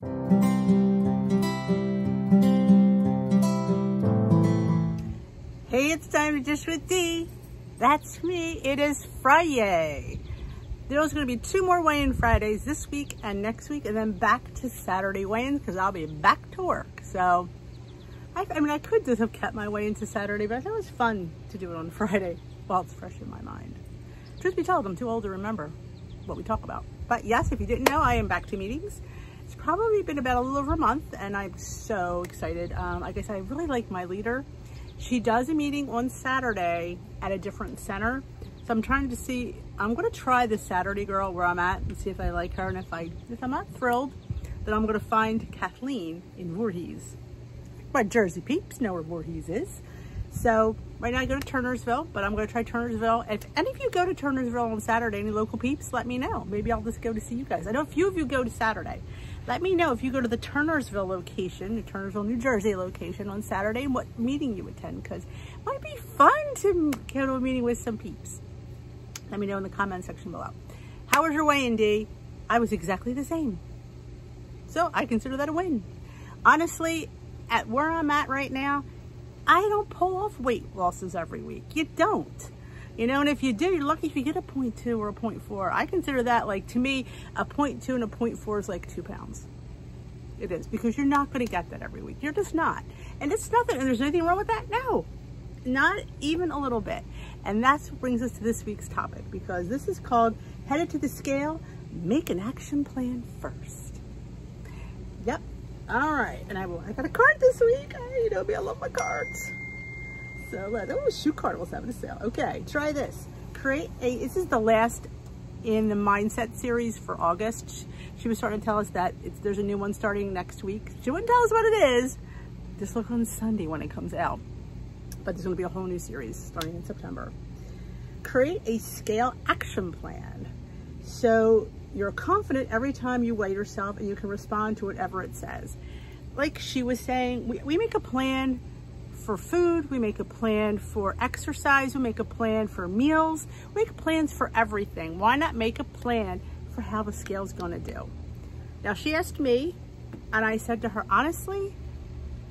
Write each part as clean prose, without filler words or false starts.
Hey, it's time to dish with Dee. That's me. It is Friday. There's going to be 2 more weigh-in Fridays this week and next week, and then back to Saturday weigh-ins because I'll be back to work. So, I mean, I could just have kept my weigh-in to Saturday, but I thought it was fun to do it on Friday while it's fresh in my mind. Truth be told, I'm too old to remember what we talk about. But yes, if you didn't know, I am back to meetings. It's probably been about a little over a month, and I'm so excited. I guess I really like my leader. She does a meeting on Saturday at a different center. So I'm trying to see, I'm going to try the Saturday girl where I'm at and see if I like her. And if I'm not thrilled, then I'm going to find Kathleen in Voorhees. My Jersey peeps know where Voorhees is. So right now I go to Turnersville, but I'm going to try Turnersville. If any of you go to Turnersville on Saturday, any local peeps, let me know. Maybe I'll just go to see you guys. I know a few of you go to Saturday. Let me know if you go to the Turnersville location, the Turnersville, New Jersey location on Saturday, and what meeting you attend, because it might be fun to go to a meeting with some peeps. Let me know in the comment section below. How was your weigh-in, Dee? I was exactly the same. So I consider that a win. Honestly, at where I'm at right now, I don't pull off weight losses every week. You don't. You know, and if you do, you're lucky if you get a 0.2 or a 0.4. I consider that, like, to me, a 0.2 and a 0.4 is like 2 pounds. It is, because you're not going to get that every week. You're just not. And it's nothing, and there's anything wrong with that? No, not even a little bit. And that's what brings us to this week's topic, because this is called Headed to the Scale, Make an Action Plan First. Yep. All right. And I got a card this week. You know me, I love my cards. So shoe card was having a sale. Okay, try this. This is the last in the mindset series for August. She was starting to tell us that there's a new one starting next week. She wouldn't tell us what it is. Just look on Sunday when it comes out. But there's gonna be a whole new series starting in September. Create a scale action plan. So you're confident every time you weigh yourself and you can respond to whatever it says. Like she was saying, we make a plan for food, we make a plan for exercise, we make a plan for meals, we make plans for everything. Why not make a plan for how the scale's gonna do? Now she asked me, and I said to her, honestly,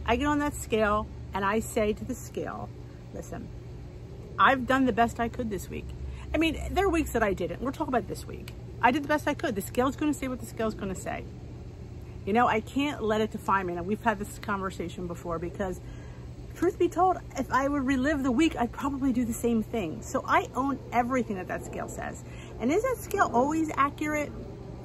I get on that scale and I say to the scale, listen, I've done the best I could this week. I mean, there are weeks that I didn't. We're talking about this week. I did the best I could. The scale's gonna say what the scale's gonna say. You know, I can't let it define me. Now, we've had this conversation before, because truth be told, if I would relive the week, I'd probably do the same thing. So I own everything that scale says. And is that scale always accurate?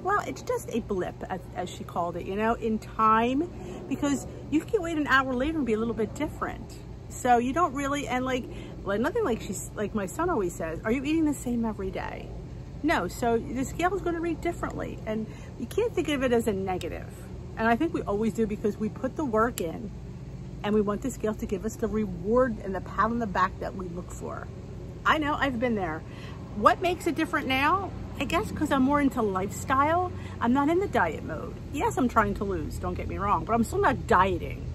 Well, it's just a blip, as she called it, you know, in time, because you can wait an hour later and be a little bit different. So you don't really, and like nothing like my son always says, are you eating the same every day? No, so the scale is going to read differently, and you can't think of it as a negative. And I think we always do, because we put the work in and we want the scale to give us the reward and the pat on the back that we look for. I know, I've been there. What makes it different now? I guess because I'm more into lifestyle. I'm not in the diet mode. Yes, I'm trying to lose, don't get me wrong, but I'm still not dieting.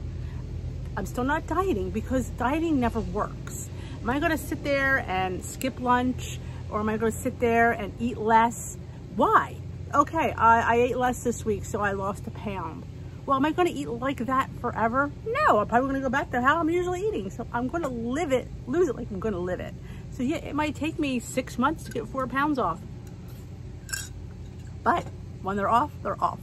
I'm still not dieting, because dieting never works. Am I going to sit there and skip lunch, or am I going to sit there and eat less? Why? Okay, I ate less this week, so I lost a pound. Well, am I going to eat like that forever? No, I'm probably going to go back to how I'm usually eating. So I'm going to lose it like I'm going to live it. So yeah, it might take me 6 months to get 4 pounds off. But when they're off,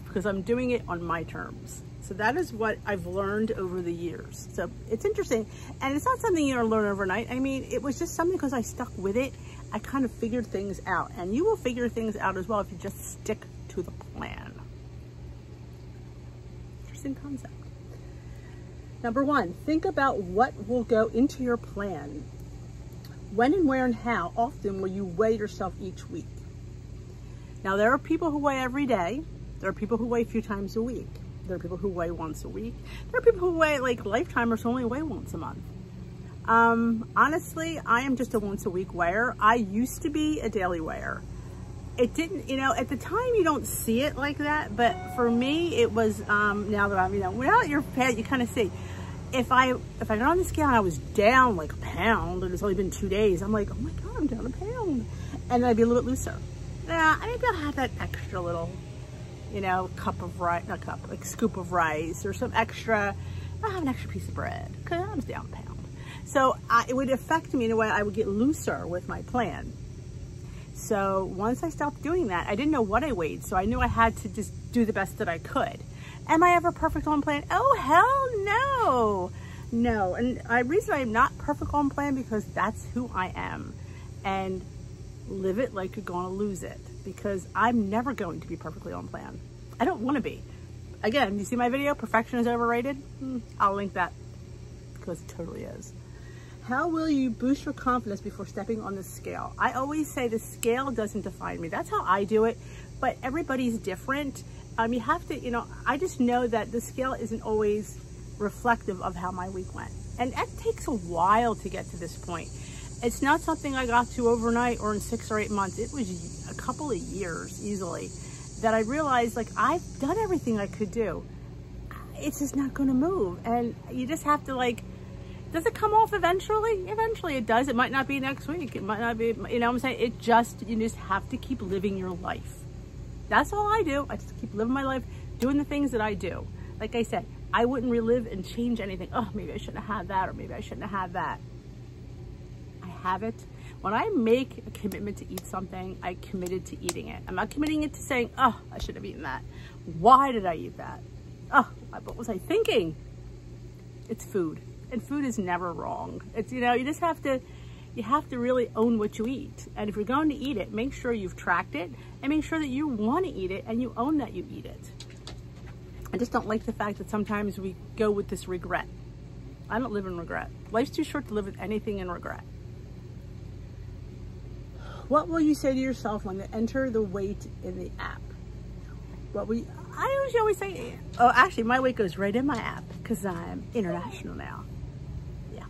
because I'm doing it on my terms. So that is what I've learned over the years. So it's interesting. And it's not something you learn overnight. I mean, it was just something, because I stuck with it. I kind of figured things out. And you will figure things out as well if you just stick to the plan. Interesting concept. Number 1, think about what will go into your plan. When and where and how often will you weigh yourself each week? Now, there are people who weigh every day. There are people who weigh a few times a week. There are people who weigh once a week. There are people who weigh, like lifetimers, who only weigh once a month. Honestly, I am just a once a week weigher. I used to be a daily weigher. It didn't, you know, at the time you don't see it like that, but for me it was, now that I'm, you know, now that you're fat, you kind of see. If I got on the scale and I was down like a pound, and it's only been 2 days, I'm like, oh my God, I'm down a pound. And then I'd be a little bit looser. Maybe I'll have that extra little you know, cup of rice, not cup, like scoop of rice, or some extra, I have an extra piece of bread because I'm down a pound. So it would affect me in a way I would get looser with my plan. So once I stopped doing that, I didn't know what I weighed. So I knew I had to just do the best that I could. Am I ever perfect on plan? Oh, hell no. No. And the reason I'm not perfect on plan because that's who I am. And live it like you're going to lose it, because I'm never going to be perfectly on plan. I don't want to be. Again, you see my video, perfection is overrated? I'll link that because it totally is. How will you boost your confidence before stepping on the scale? I always say the scale doesn't define me. That's how I do it, but everybody's different. You have to, you know, I just know that the scale isn't always reflective of how my week went. And that takes a while to get to this point. It's not something I got to overnight or in 6 or 8 months. It was a couple of years easily that I realized, like, I've done everything I could do. It's just not going to move. And you just have to, like, does it come off eventually? Eventually it does. It might not be next week. It might not be, you know what I'm saying? You just have to keep living your life. That's all I do. I just keep living my life, doing the things that I do. Like I said, I wouldn't relive and change anything. Oh, maybe I shouldn't have had that, or maybe I shouldn't have had that. I have it. When I make a commitment to eat something, I committed to eating it. I'm not committing it to saying, oh, I should have eaten that. Why did I eat that? Oh, what was I thinking? It's food. And food is never wrong. It's, you know, you just have to, you have to really own what you eat. And if you're going to eat it, make sure you've tracked it and make sure that you want to eat it and you own that you eat it. I just don't like the fact that sometimes we go with this regret. I don't live in regret. Life's too short to live with anything in regret. What will you say to yourself when you enter the weight in the app? I always say, oh, actually my weight goes right in my app because I'm international now. Yeah.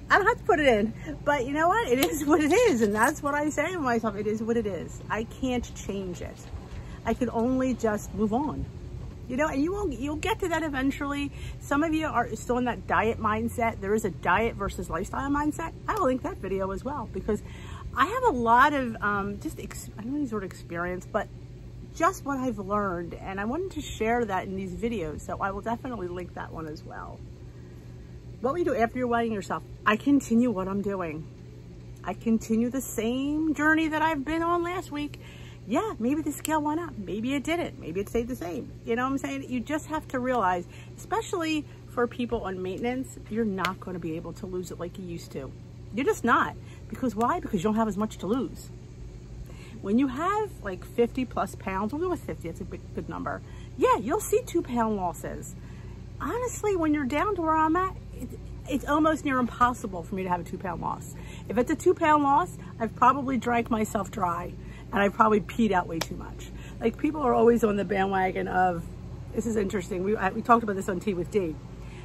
I don't have to put it in, but you know what? It is what it is. And that's what I say to myself. It is what it is. I can't change it. I can only just move on. You know, and you'll get to that eventually. Some of you are still in that diet mindset. There is a diet versus lifestyle mindset. I will link that video as well because I have a lot of I don't know, sort of experience, but just what I've learned, and I wanted to share that in these videos, so I will definitely link that one as well. What will you do after you're weighing yourself? I continue what I'm doing. I continue the same journey that I've been on last week. Yeah, maybe the scale went up, maybe it didn't, maybe it stayed the same. You know what I'm saying? You just have to realize, especially for people on maintenance, you're not going to be able to lose it like you used to. You're just not. Because why? Because you don't have as much to lose. When you have like 50 plus pounds, we'll go with 50, that's a good number. Yeah, you'll see 2 pound losses. Honestly, when you're down to where I'm at, it's almost near impossible for me to have a 2 pound loss. If it's a 2 pound loss, I've probably drank myself dry and I probably peed out way too much. Like, people are always on the bandwagon of, this is interesting. We talked about this on Tea with D,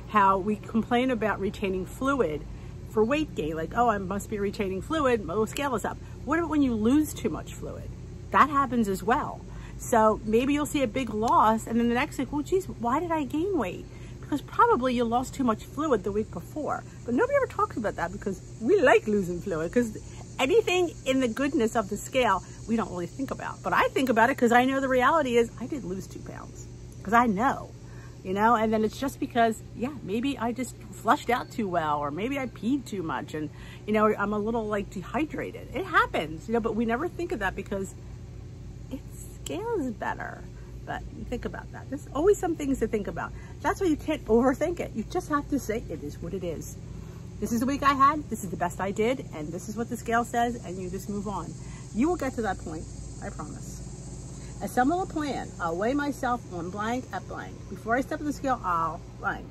how we complain about retaining fluid for weight gain. Like, oh, I must be retaining fluid, my scale is up. What about when you lose too much fluid? That happens as well. So maybe you'll see a big loss and then the next week, well, geez, why did I gain weight? Because probably you lost too much fluid the week before. But nobody ever talks about that because we like losing fluid, because anything in the goodness of the scale, we don't really think about. But I think about it because I know the reality is I did lose 2 pounds because I know, you know, and then it's just because, yeah, maybe I just flushed out too well, or maybe I peed too much and, you know, I'm a little like dehydrated. It happens, you know, but we never think of that because it scales better. But think about that. There's always some things to think about. That's why you can't overthink it. You just have to say it is what it is. This is the week I had, this is the best I did, and this is what the scale says, and you just move on. You will get to that point, I promise. Assemble a plan. I'll weigh myself on blank at blank. Before I step on the scale, I'll blank.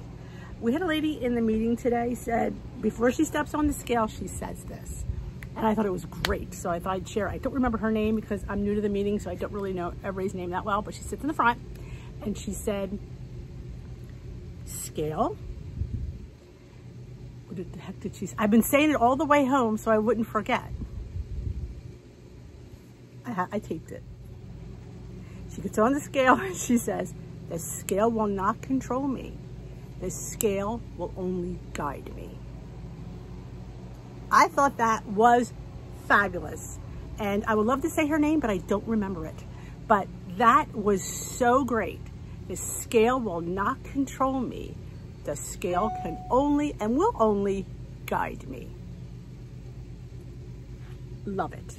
We had a lady in the meeting today said, before she steps on the scale, she says this. And I thought it was great, so I thought I'd share. I don't remember her name because I'm new to the meeting, so I don't really know everybody's name that well, but she sits in the front, and she said, scale. What the heck did she say? I've been saying it all the way home so I wouldn't forget. I taped it. She gets on the scale and she says, the scale will not control me. The scale will only guide me. I thought that was fabulous. And I would love to say her name, but I don't remember it. But that was so great. The scale will not control me. The scale can only and will only guide me. Love it.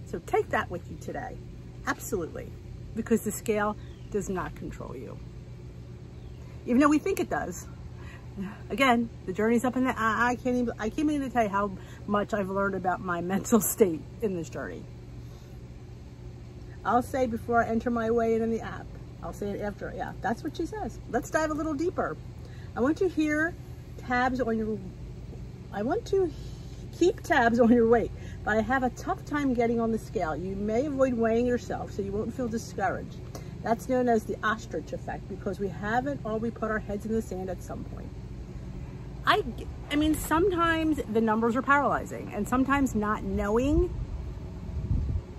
So take that with you today. Absolutely. Because the scale does not control you. Even though we think it does. Again, the journey's up in the, I can't even tell you how much I've learned about my mental state in this journey. I'll say before I enter my weigh-in in the app. I'll say it after. Yeah, that's what she says. Let's dive a little deeper. I want to hear tabs on your, I want to keep tabs on your weight, but I have a tough time getting on the scale. You may avoid weighing yourself so you won't feel discouraged. That's known as the ostrich effect because we haven't or we put our heads in the sand at some point. I mean, sometimes the numbers are paralyzing and sometimes not knowing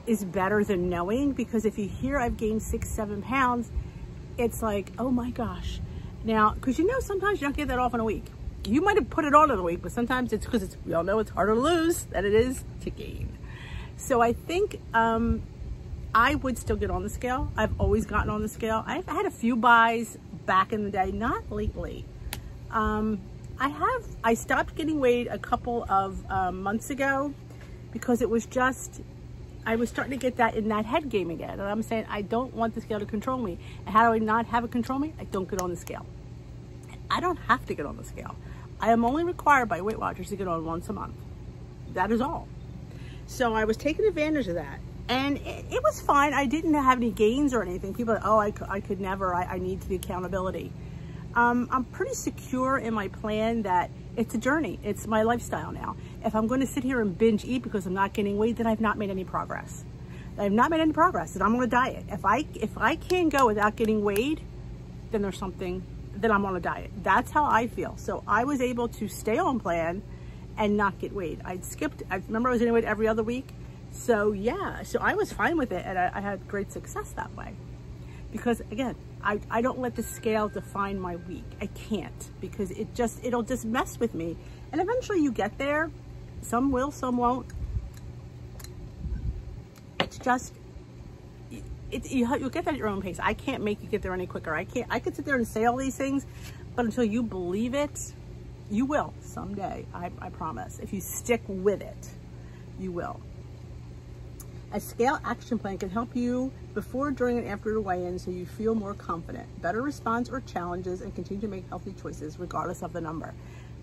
is better than knowing, because if you hear I've gained 6-7 pounds, it's like, oh my gosh. Now, because you know, sometimes you don't get that off in a week. You might have put it on in a week, but sometimes it's because we all know it's harder to lose than it is to gain. So I think I would still get on the scale. I've always gotten on the scale. I've had a few buys back in the day, not lately. I stopped getting weighed a couple of months ago because it was just, I was starting to get that in that head game again. And I'm saying, I don't want the scale to control me. And how do I not have it control me? I don't get on the scale. I don't have to get on the scale. I am only required by Weight Watchers to get on once a month. That is all. So I was taking advantage of that. And it was fine. I didn't have any gains or anything. People are, oh, I could never, I need the accountability. I'm pretty secure in my plan that it's a journey. It's my lifestyle now. If I'm going to sit here and binge eat because I'm not gaining weight, then I've not made any progress. I've not made any progress, and I'm on a diet. If I can't go without getting weighed, then there's something, then I'm on a diet. That's how I feel. So I was able to stay on plan and not get weighed. I remember I was getting weighed every other week. So yeah, so I was fine with it, and I had great success that way. Because again, I don't let the scale define my week. I can't, because it'll just mess with me. And eventually you get there. Some will, some won't. It's just, you'll get that at your own pace. I can't make you get there any quicker. I could sit there and say all these things, but until you believe it, you will someday. I promise. If you stick with it, you will. A scale action plan can help you before, during, and after your weigh-in so you feel more confident, better response or challenges, and continue to make healthy choices regardless of the number.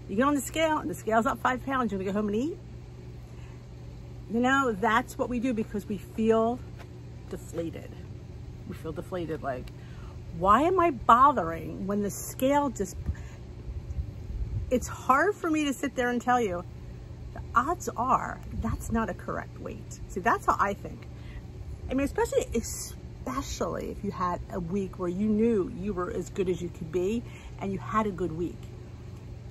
You get on the scale and the scale's up 5 pounds, you're gonna go home and eat? You know, that's what we do because we feel deflated. We feel deflated, like, why am I bothering when the scale just, it's hard for me to sit there and tell you, the odds are that's not a correct weight. See, that's how I think. I mean, especially if you had a week where you knew you were as good as you could be and you had a good week.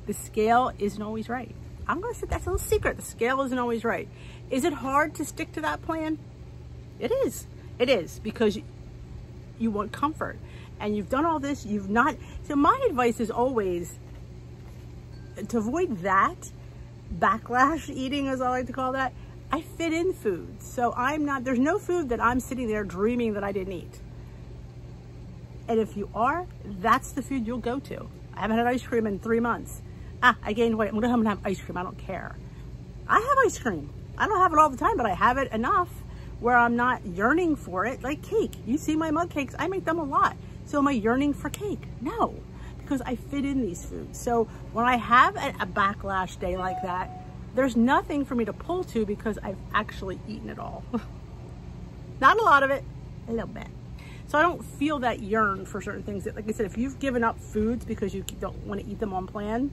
The scale isn't always right. I'm gonna say that's a little secret. The scale isn't always right. Is it hard to stick to that plan? It is. It is, because you want comfort and you've done all this, you've not. So my advice is always to avoid that backlash eating, as I like to call that. I fit in food. So there's no food that I'm sitting there dreaming that I didn't eat. And if you are, that's the food you'll go to. I haven't had ice cream in 3 months. I gained weight. I'm gonna come and have ice cream. I don't care. I have ice cream. I don't have it all the time, but I have it enough where I'm not yearning for it. Like cake. You see my mug cakes, I make them a lot. So am I yearning for cake? No, because I fit in these foods. So when I have a backlash day like that, there's nothing for me to pull to because I've actually eaten it all. Not a lot of it, a little bit. So I don't feel that yearn for certain things. Like I said, if you've given up foods because you don't want to eat them on plan,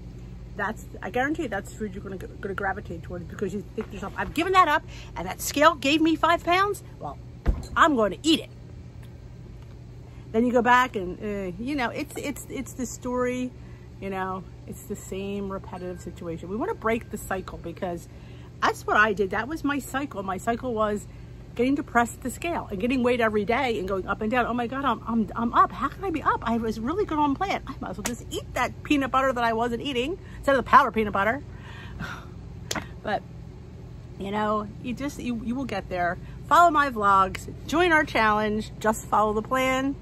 I guarantee you that's food you're going to gravitate towards because you think to yourself, I've given that up and that scale gave me 5 pounds. Well, I'm going to eat it. Then you go back and, you know, it's the story, you know, it's the same repetitive situation. We want to break the cycle because that's what I did. That was my cycle. My cycle was getting depressed at the scale and getting weighed every day and going up and down. Oh my God, I'm up. How can I be up? I was really good on plan. I might as well just eat that peanut butter that I wasn't eating instead of the powder peanut butter. But you know, you will get there. follow my vlogs, join our challenge, just follow the plan.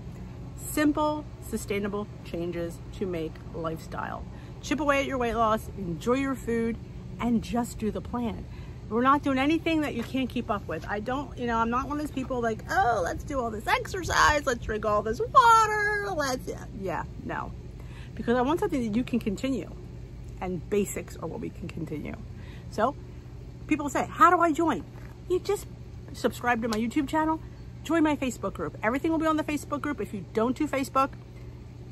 Simple, sustainable changes to make lifestyle. Chip away at your weight loss, enjoy your food, and just do the plan. We're not doing anything that you can't keep up with. I'm not one of those people like, oh, let's do all this exercise, let's drink all this water, no. Because I want something that you can continue, and basics are what we can continue. So people say, how do I join? You just subscribe to my YouTube channel, join my Facebook group. Everything will be on the Facebook group. If you don't do Facebook,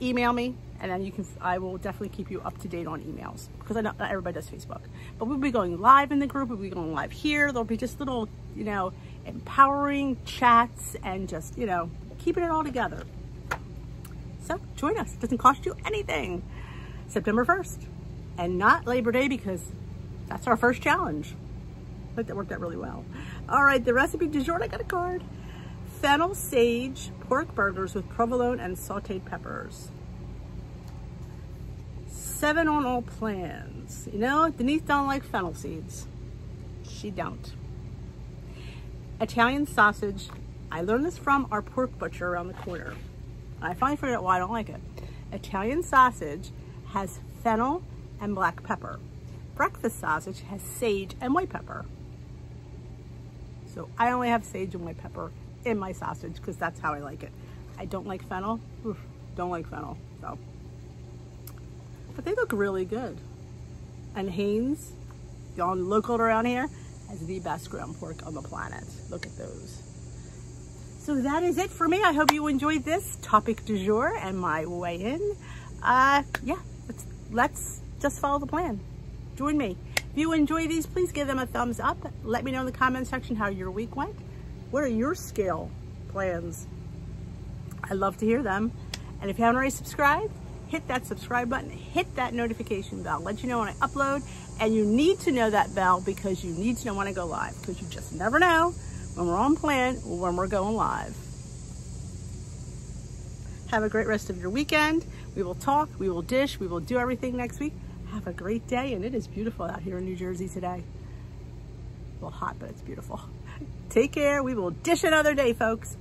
email me, and then I will definitely keep you up to date on emails, because I know not everybody does Facebook. But we'll be going live in the group, we'll be going live here. There'll be just little, empowering chats and just, keeping it all together. So join us, it doesn't cost you anything. September 1st, and not Labor Day, because that's our first challenge. I think that worked out really well. All right, the recipe du jour, I got a card. Fennel sage pork burgers with provolone and sauteed peppers. 7 on all plans. Denise don't like fennel seeds. She don't. Italian sausage. I learned this from our pork butcher around the corner. I finally figured out why I don't like it. Italian sausage has fennel and black pepper. Breakfast sausage has sage and white pepper. So I only have sage and white pepper in my sausage because that's how I like it. I don't like fennel. Oof, don't like fennel. So, but they look really good. And Haynes, y'all local around here, has the best ground pork on the planet. Look at those. So that is it for me. I hope you enjoyed this topic du jour and my weigh-in. Let's just follow the plan. Join me. If you enjoy these, please give them a thumbs up. Let me know in the comment section how your week went. What are your scale plans? I'd love to hear them. And if you haven't already subscribed, hit that subscribe button, hit that notification bell, let you know when I upload. And you need to know that bell because you need to know when I go live, because you just never know when we're on plan or when we're going live. Have a great rest of your weekend. We will talk, we will dish, we will do everything next week. Have a great day, and it is beautiful out here in New Jersey today. A little hot, but it's beautiful. Take care. We will dish another day, folks.